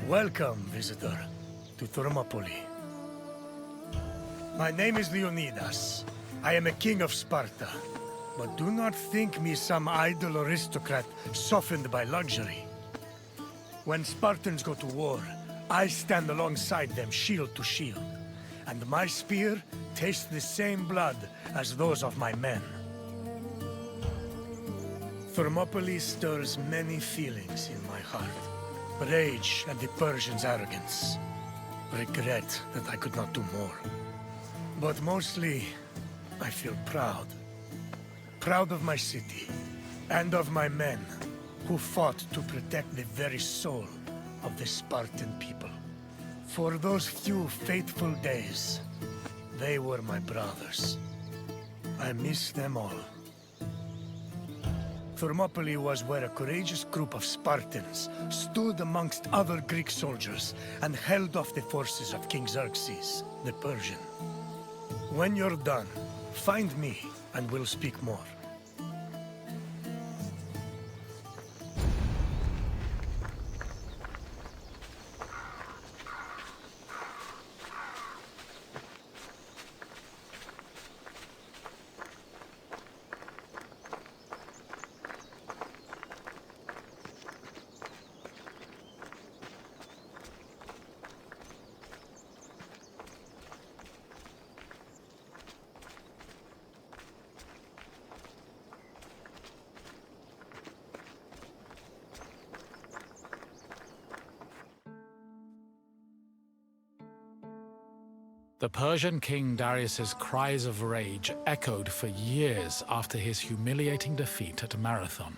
Welcome, visitor, to Thermopylae. My name is Leonidas. I am a king of Sparta. But do not think me some idle aristocrat softened by luxury. When Spartans go to war, I stand alongside them shield to shield. And my spear tastes the same blood as those of my men. Thermopylae stirs many feelings in my heart. Rage at the Persians' arrogance. Regret that I could not do more. But mostly, I feel proud. Proud of my city, and of my men, who fought to protect the very soul of the Spartan people. For those few fateful days, they were my brothers. I miss them all. Thermopylae was where a courageous group of Spartans stood amongst other Greek soldiers and held off the forces of King Xerxes, the Persian. When you're done, find me and we'll speak more. The Persian king Darius's cries of rage echoed for years after his humiliating defeat at Marathon.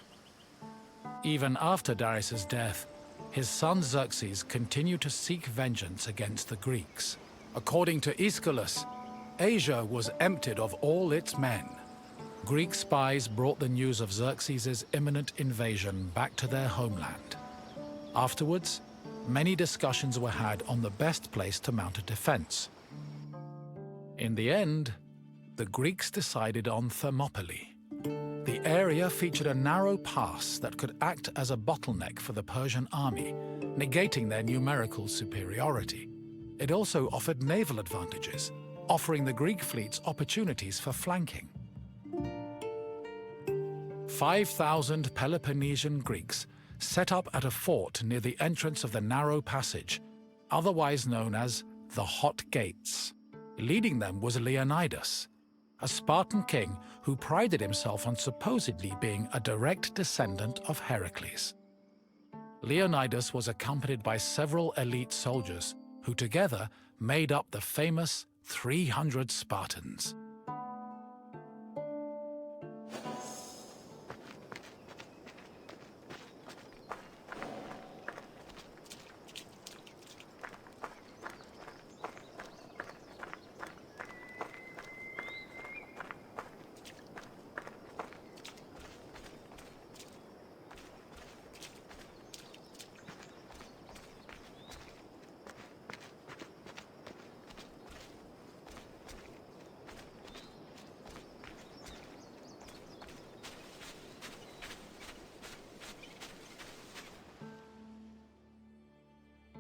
Even after Darius's death, his son Xerxes continued to seek vengeance against the Greeks. According to Aeschylus, Asia was emptied of all its men. Greek spies brought the news of Xerxes' imminent invasion back to their homeland. Afterwards, many discussions were had on the best place to mount a defense. In the end, the Greeks decided on Thermopylae. The area featured a narrow pass that could act as a bottleneck for the Persian army, negating their numerical superiority. It also offered naval advantages, offering the Greek fleets opportunities for flanking. 5,000 Peloponnesian Greeks set up at a fort near the entrance of the narrow passage, otherwise known as the Hot Gates. Leading them was Leonidas, a Spartan king who prided himself on supposedly being a direct descendant of Heracles. Leonidas was accompanied by several elite soldiers who together made up the famous 300 Spartans.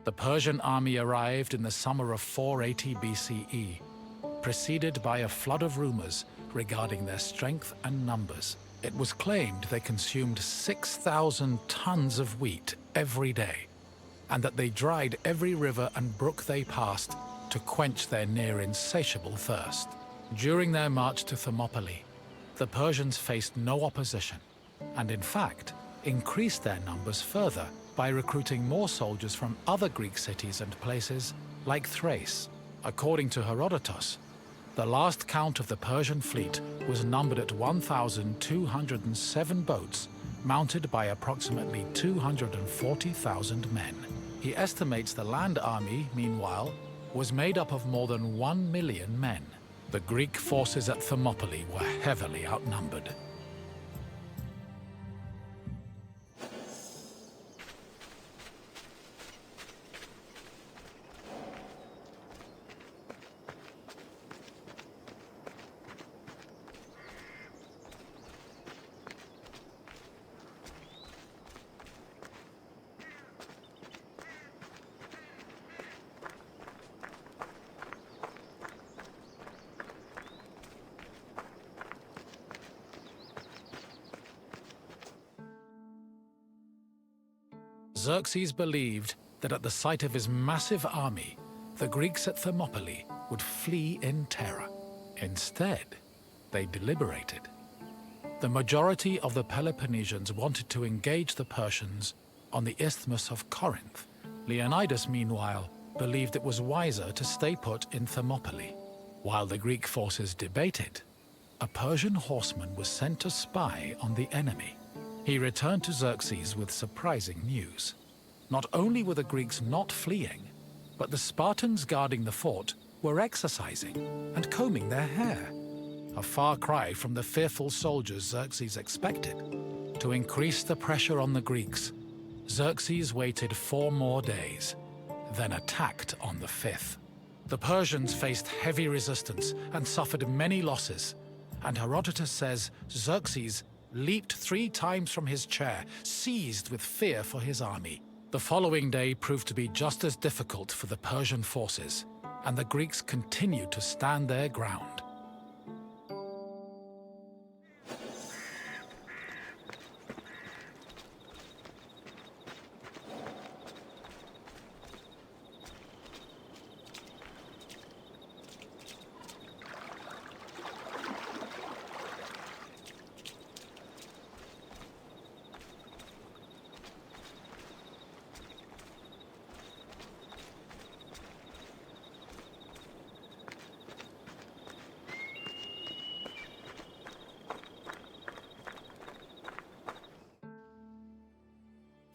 The Persian army arrived in the summer of 480 BCE, preceded by a flood of rumors regarding their strength and numbers. It was claimed they consumed 6,000 tons of wheat every day, and that they dried every river and brook they passed to quench their near-insatiable thirst. During their march to Thermopylae, the Persians faced no opposition, and in fact, increased their numbers further by recruiting more soldiers from other Greek cities and places like Thrace. According to Herodotus, the last count of the Persian fleet was numbered at 1,207 boats, mounted by approximately 240,000 men. He estimates the land army, meanwhile, was made up of more than 1 million men. The Greek forces at Thermopylae were heavily outnumbered. Xerxes believed that at the sight of his massive army, the Greeks at Thermopylae would flee in terror. Instead, they deliberated. The majority of the Peloponnesians wanted to engage the Persians on the Isthmus of Corinth. Leonidas, meanwhile, believed it was wiser to stay put in Thermopylae. While the Greek forces debated, a Persian horseman was sent to spy on the enemy. He returned to Xerxes with surprising news. Not only were the Greeks not fleeing, but the Spartans guarding the fort were exercising and combing their hair. A far cry from the fearful soldiers Xerxes expected. To increase the pressure on the Greeks, Xerxes waited 4 more days, then attacked on the 5th. The Persians faced heavy resistance and suffered many losses, and Herodotus says Xerxes leaped 3 times from his chair, seized with fear for his army. The following day proved to be just as difficult for the Persian forces, and the Greeks continued to stand their ground.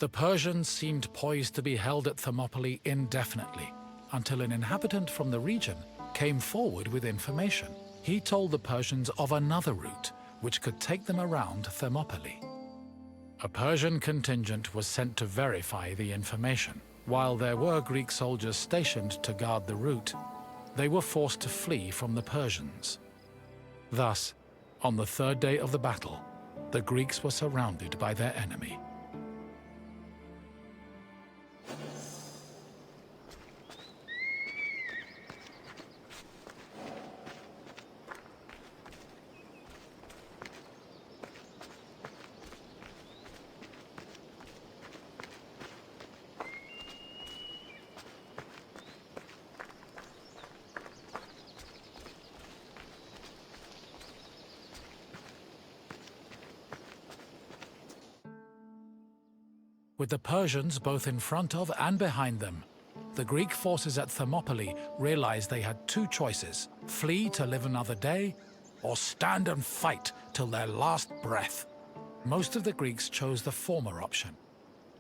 The Persians seemed poised to be held at Thermopylae indefinitely, until an inhabitant from the region came forward with information. He told the Persians of another route which could take them around Thermopylae. A Persian contingent was sent to verify the information. While there were Greek soldiers stationed to guard the route, they were forced to flee from the Persians. Thus, on the 3rd day of the battle, the Greeks were surrounded by their enemy. With the Persians both in front of and behind them, the Greek forces at Thermopylae realized they had 2 choices: flee to live another day, or stand and fight till their last breath. Most of the Greeks chose the former option,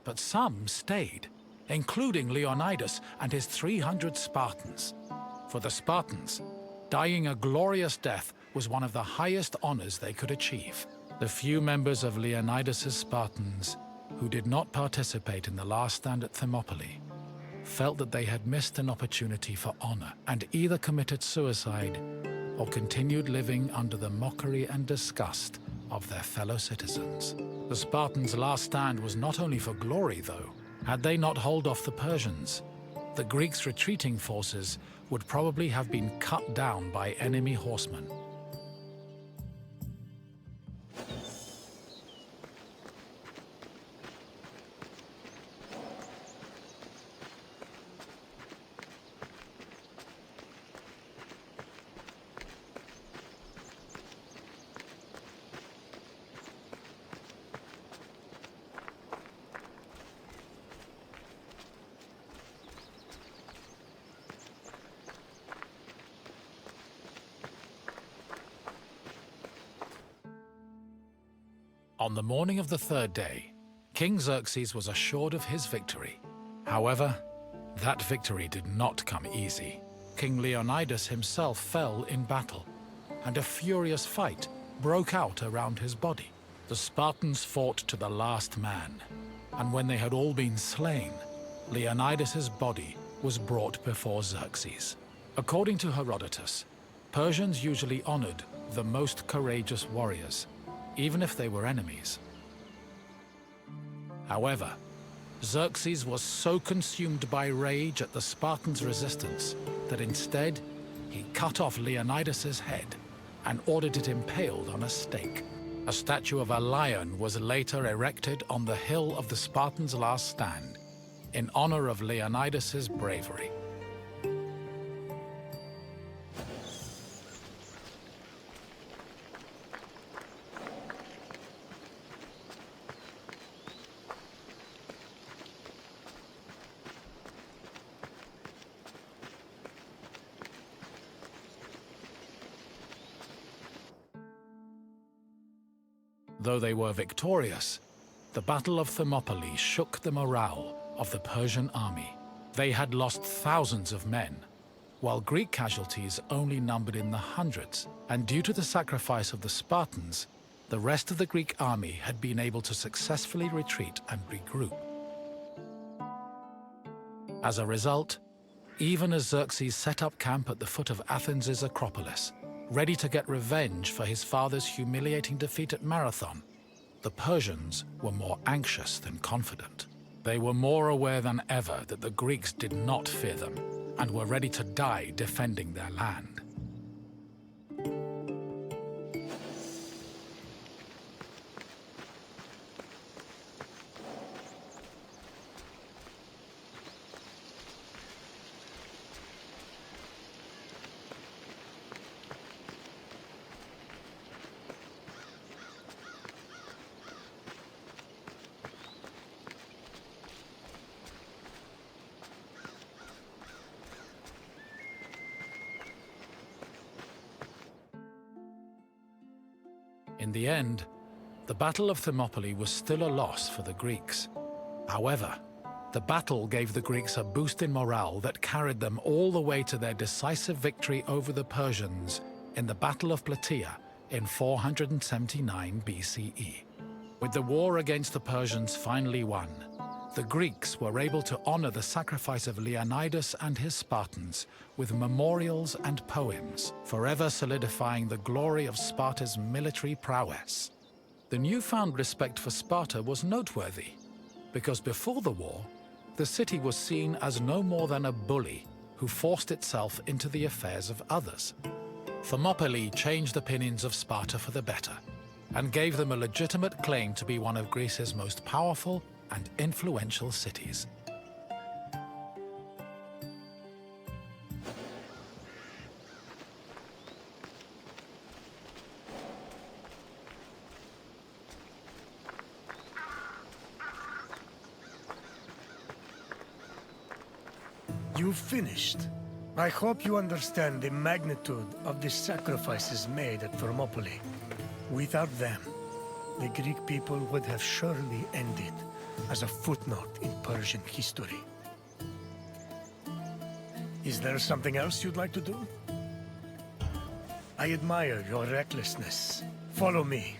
but some stayed, including Leonidas and his 300 Spartans. For the Spartans, dying a glorious death was one of the highest honors they could achieve. The few members of Leonidas's Spartans who did not participate in the last stand at Thermopylae felt that they had missed an opportunity for honor and either committed suicide or continued living under the mockery and disgust of their fellow citizens. The Spartans' last stand was not only for glory, though. Had they not held off the Persians, the Greeks' retreating forces would probably have been cut down by enemy horsemen. On the morning of the 3rd day, King Xerxes was assured of his victory. However, that victory did not come easy. King Leonidas himself fell in battle, and a furious fight broke out around his body. The Spartans fought to the last man, and when they had all been slain, Leonidas's body was brought before Xerxes. According to Herodotus, Persians usually honored the most courageous warriors, even if they were enemies. However, Xerxes was so consumed by rage at the Spartans' resistance that instead he cut off Leonidas's head and ordered it impaled on a stake. A statue of a lion was later erected on the hill of the Spartans' last stand, in honor of Leonidas's bravery. Though they were victorious, the Battle of Thermopylae shook the morale of the Persian army. They had lost thousands of men, while Greek casualties only numbered in the hundreds, and due to the sacrifice of the Spartans, the rest of the Greek army had been able to successfully retreat and regroup. As a result, even as Xerxes set up camp at the foot of Athens' Acropolis, ready to get revenge for his father's humiliating defeat at Marathon, the Persians were more anxious than confident. They were more aware than ever that the Greeks did not fear them and were ready to die defending their land. In the end, the Battle of Thermopylae was still a loss for the Greeks. However, the battle gave the Greeks a boost in morale that carried them all the way to their decisive victory over the Persians in the Battle of Plataea in 479 BCE. With the war against the Persians finally won, the Greeks were able to honor the sacrifice of Leonidas and his Spartans with memorials and poems, forever solidifying the glory of Sparta's military prowess. The newfound respect for Sparta was noteworthy, because before the war, the city was seen as no more than a bully who forced itself into the affairs of others. Thermopylae changed opinions of Sparta for the better, and gave them a legitimate claim to be one of Greece's most powerful and influential cities. You've finished. I hope you understand the magnitude of the sacrifices made at Thermopylae. Without them, the Greek people would have surely ended as a footnote in Persian history. Is there something else you'd like to do? I admire your recklessness. Follow me.